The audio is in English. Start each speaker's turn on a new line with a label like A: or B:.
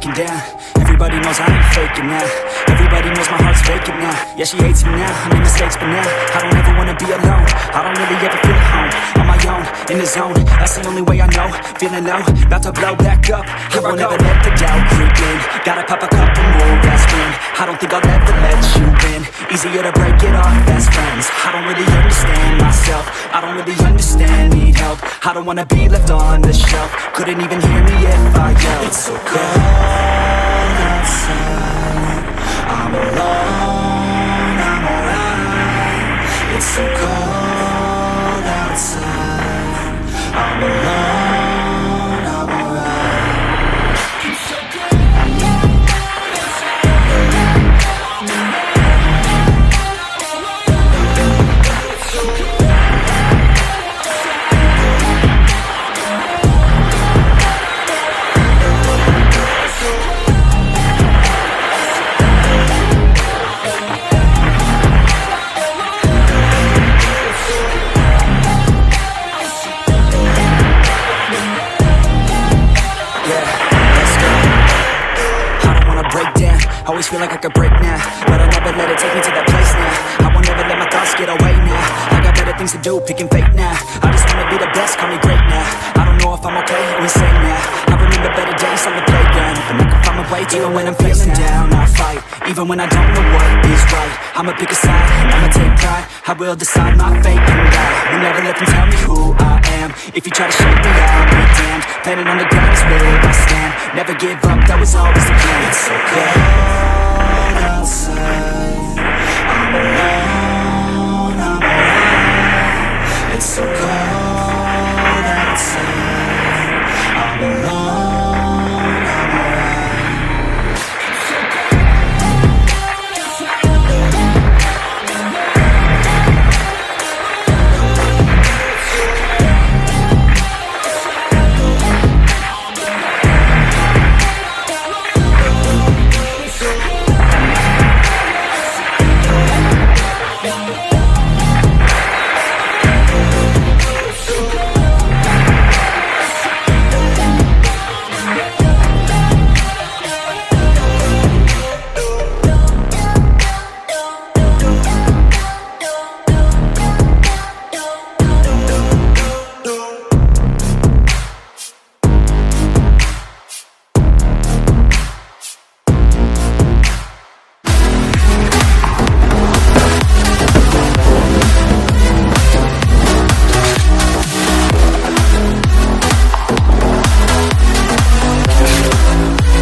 A: breaking down. Everybody knows I ain't faking now. Everybody knows my heart's vacant now. Yeah, she hates me now, I made mistakes but now I don't ever wanna be alone. I don't really ever feel at home. On my own, in the zone, that's the only way I know. Feeling low, about to blow back up. Here I never let the doubt creep in. Gotta pop a couple more aspirin. I don't think I'll ever let you in. Easier to break it off best friends. I don't really understand myself. I don't really understand, need help. I don't wanna be left on the shelf. Couldn't even hear me if I yelled. It's so cold outside, I'm alone, I'm alright. It's so cold outside, I'm alone, I'm alright. It's so cold outside, I'm alone. It's so cold. Always feel like I could break now, but I'll never let it take me to that place now. I won't ever let my thoughts get away now. I got better things to do, picking fate now. I just wanna be the best, call me great now. I don't know if I'm okay or insane now. I remember better days on the playground, but I can find my way even when I'm feeling down. I fight, even when I don't know what is right. I'ma pick a side, I'ma take pride. I will decide my fate and die. Will never let them tell me who I am. If you try to shake me, I'll be damned. Planet on the ground is where I stand. Never give up, that was always the plan. It's so cold